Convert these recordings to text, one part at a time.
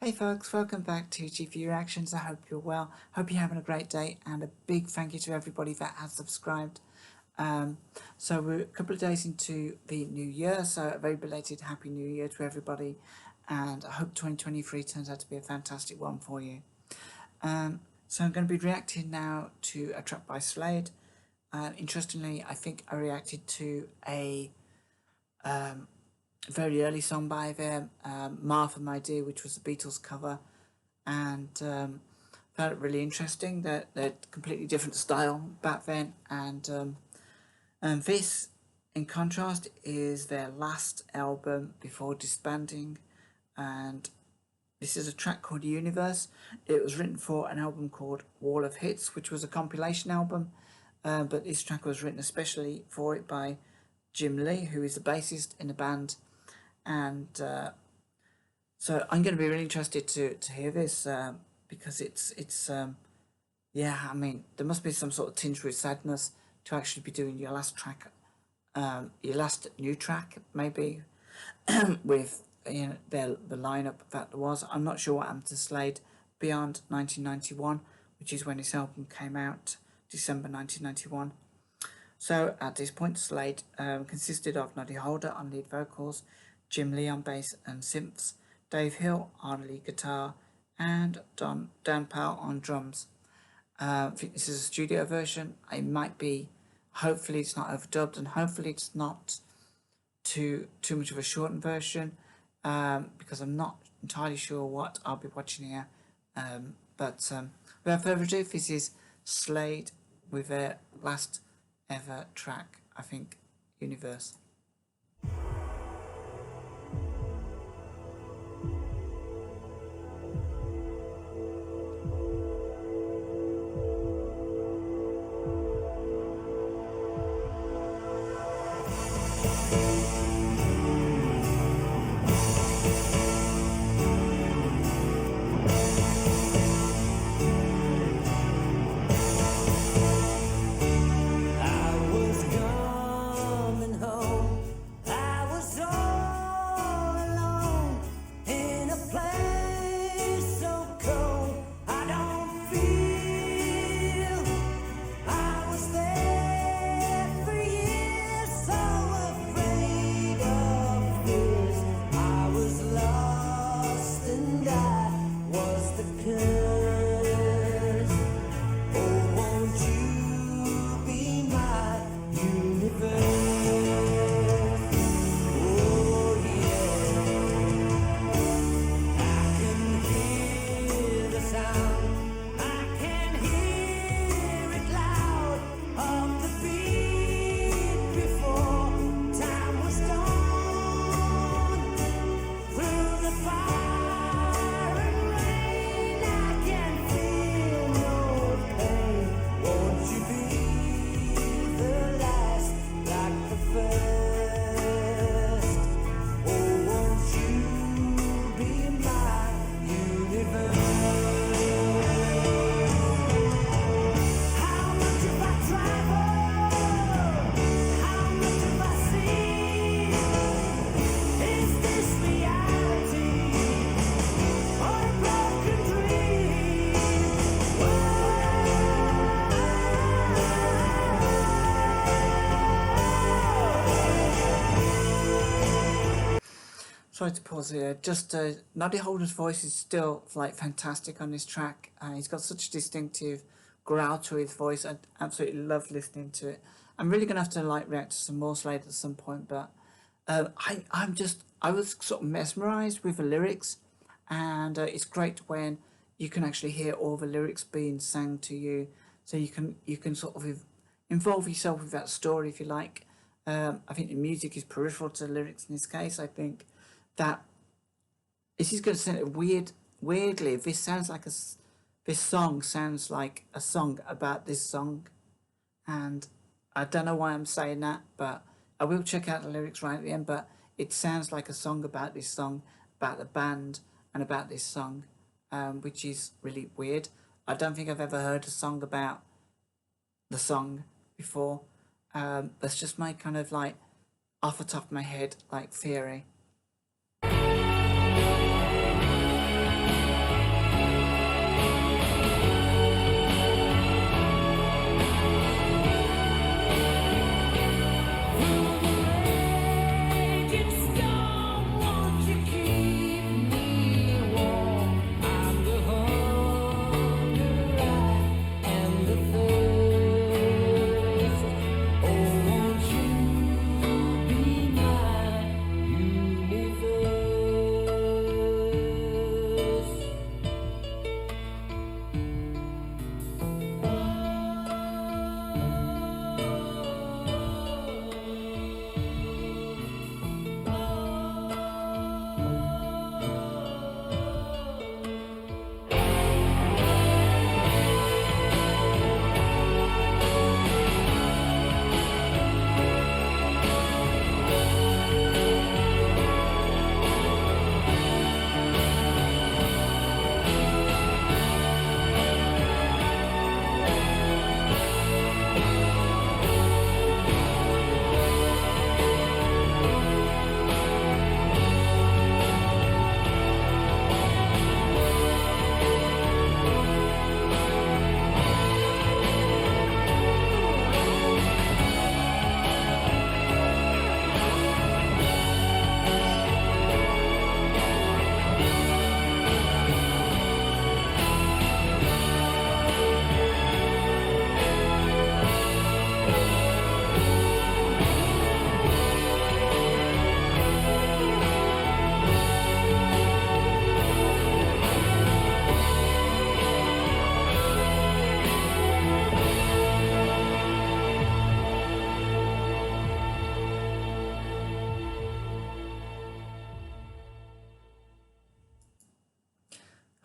Hey folks, welcome back to GV Reactions. I hope you're well. Hope you're having a great day, and a big thank you to everybody that has subscribed. So we're a couple of days into the new year, so a very belated Happy New Year to everybody, and I hope 2023 turns out to be a fantastic one for you. So I'm going to be reacting now to a track by Slade. Interestingly, I think I reacted to a very early song by them, Martha My Dear, which was a Beatles cover, and found it really interesting that they're completely different style back then, and this, in contrast, is their last album before disbanding, and this is a track called Universe. It was written for an album called Wall of Hits, which was a compilation album, but this track was written especially for it by Jim Lee, who is the bassist in the band. And so I'm going to be really interested to hear this, because it's yeah, I mean, there must be some sort of tinge with sadness to actually be doing your last track, your last new track maybe, with the lineup that there was. I'm not sure what happened to Slade beyond 1991, which is when his album came out, December 1991. So at this point, Slade consisted of Noddy Holder on lead vocals, Jim Lee on bass and synths, Dave Hill on lead guitar, and Dan Powell on drums. I think this is a studio version. It might be, hopefully it's not overdubbed, and hopefully it's not too much of a shortened version, because I'm not entirely sure what I'll be watching here. But without further ado, this is Slade with their last ever track, I think, Universe. Sorry to pause here. Just Noddy Holder's voice is still like fantastic on this track. He's got such a distinctive growl to his voice. I absolutely love listening to it. I'm really gonna have to like react to some more Slade at some point, but I was sort of mesmerized with the lyrics, and it's great when you can actually hear all the lyrics being sang to you, so you can sort of involve yourself with that story if you like. I think the music is peripheral to the lyrics in this case. I think that this is going to sound weirdly. This song sounds like a song about this song, and I don't know why I'm saying that, but I will check out the lyrics right at the end. But it sounds like a song about this song, about the band, and about this song, which is really weird. I don't think I've ever heard a song about the song before. That's just my kind of like off the top of my head like theory.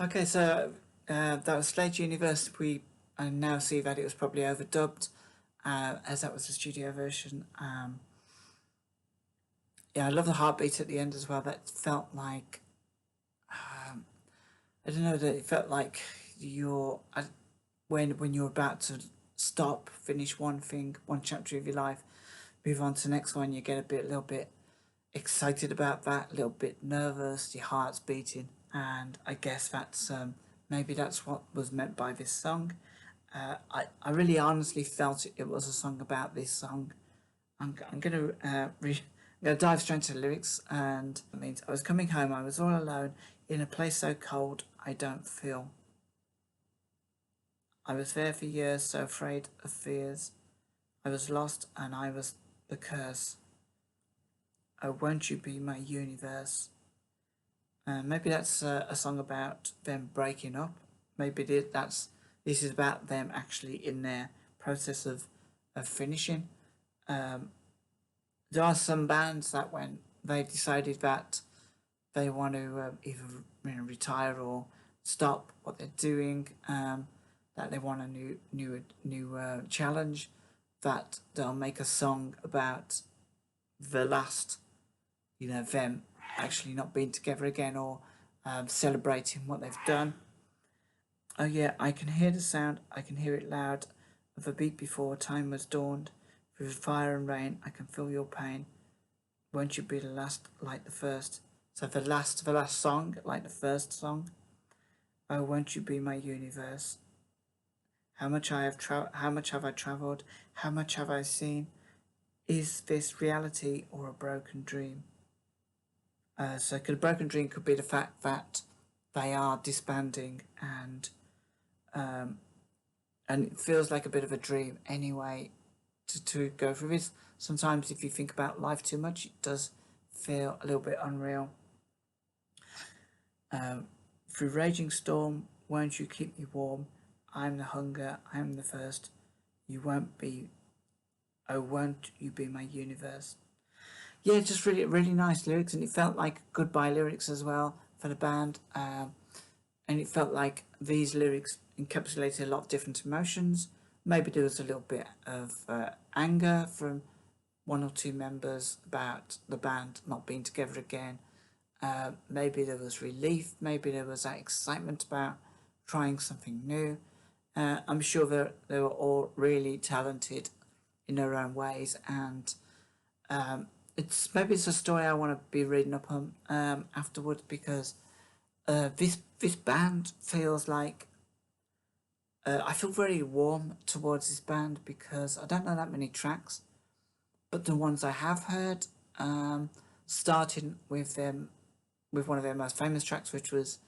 Okay, so that was Slade Universe. We now see that it was probably overdubbed, as that was the studio version. Yeah, I love the heartbeat at the end as well. That felt like, I don't know, that it felt like you're when you're about to stop, finish one thing, one chapter of your life, move on to the next one. You get a little bit excited about that, a little bit nervous, your heart's beating, and I guess that's maybe that's what was meant by this song. I really honestly felt it was a song about this song. I'm gonna I'm gonna dive straight into the lyrics, and it means I was coming home. I was all alone in a place so cold I don't feel. I was there for years, so afraid of fears. I was lost, and I was the curse. Oh, won't you be my universe? Maybe that's a song about them breaking up. Maybe this is about them actually in their process of finishing. Um, there are some bands that when they decided that they want to either retire or stop what they're doing, that they want a new challenge, that they'll make a song about the last, them actually not being together again, or celebrating what they've done. Oh yeah, I can hear the sound, I can hear it loud, of a beat before time was dawned. Through fire and rain, I can feel your pain. Won't you be the last like the first? So the last song, like the first song. Oh, won't you be my universe? How much have I travelled? How much have I seen? Is this reality or a broken dream? So a broken dream could be the fact that they are disbanding, and it feels like a bit of a dream anyway to go through this. Sometimes if you think about life too much, it does feel a little bit unreal. Through raging storm, won't you keep me warm? I'm the hunger, I'm the thirst. You won't be, oh, won't you be my universe? Yeah, just really, really nice lyrics, and it felt like goodbye lyrics as well for the band. And it felt like these lyrics encapsulated a lot of different emotions. Maybe there was a little bit of anger from one or two members about the band not being together again. Maybe there was relief. Maybe there was that excitement about trying something new. I'm sure that they were all really talented in their own ways, and it's a story I want to be reading up on afterwards, because this band feels like I feel very warm towards this band because I don't know that many tracks, but the ones I have heard, starting with them with one of their most famous tracks, which was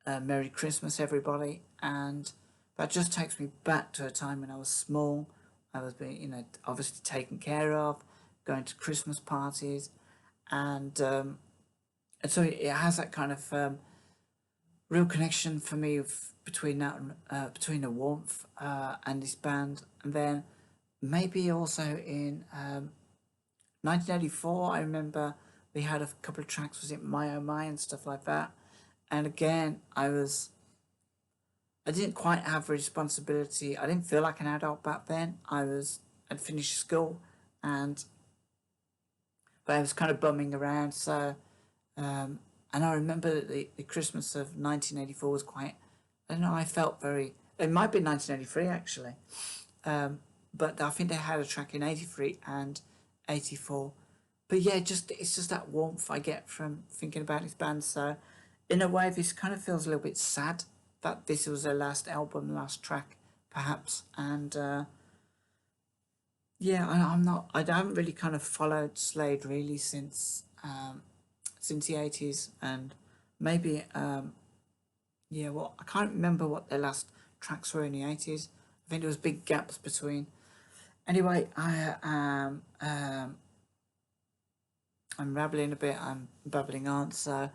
"Merry Christmas, Everybody," and that just takes me back to a time when I was small. I was being, obviously taken care of, going to Christmas parties, and so it has that kind of real connection for me between that between the warmth and this band, and then maybe also in 1984. I remember they had a couple of tracks. Was it My Oh My and stuff like that? And again, I didn't quite have a responsibility. I didn't feel like an adult back then. I'd finished school, and but I was kind of bumming around. So and I remember the Christmas of 1984 was quite, I don't know, I felt very, it might be 1983 actually, but I think they had a track in 83 and 84. But yeah, it's just that warmth I get from thinking about this band. So in a way, this kind of feels a little bit sad that this was their last album, last track, perhaps. And yeah, I'm not, I haven't really kind of followed Slade really since the 80s, and maybe yeah, well, I can't remember what their last tracks were in the 80s. I think there was big gaps between. Anyway, I'm rambling a bit. I'm babbling on. So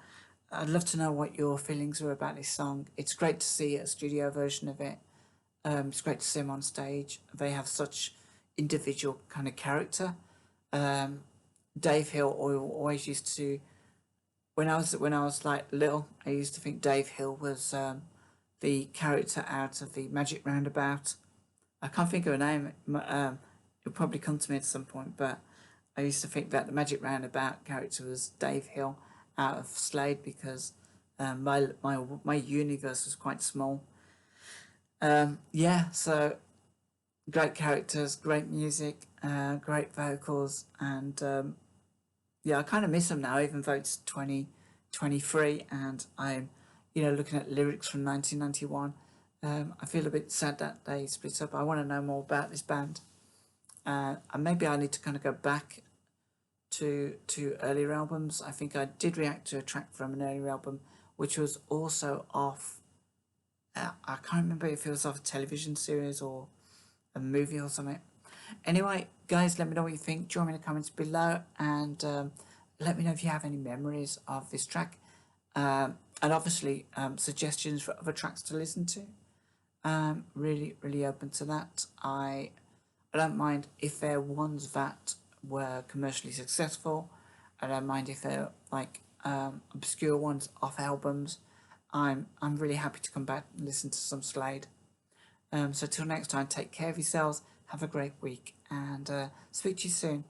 I'd love to know what your feelings were about this song. It's great to see a studio version of it. It's great to see them on stage. They have such individual kind of character. Dave Hill always used to when I was like little, I used to think Dave Hill was the character out of the Magic Roundabout. I can't think of a name. It'll probably come to me at some point, but I used to think that the Magic Roundabout character was Dave Hill out of Slade because my universe was quite small. Yeah, so great characters, great music, great vocals, and yeah, I kind of miss them now, even though it's 2023 and I'm, looking at lyrics from 1991. I feel a bit sad that they split up. I want to know more about this band. And maybe I need to kind of go back to earlier albums. I think I did react to a track from an earlier album, which was also off. I can't remember if it was off a television series or a movie or something. Anyway, guys, let me know what you think. Join me in the comments below and let me know if you have any memories of this track. And obviously, suggestions for other tracks to listen to. Really, really open to that. I don't mind if they're ones that were commercially successful. I don't mind if they're like obscure ones off albums. I'm really happy to come back and listen to some Slade. So till next time, take care of yourselves, have a great week, and speak to you soon.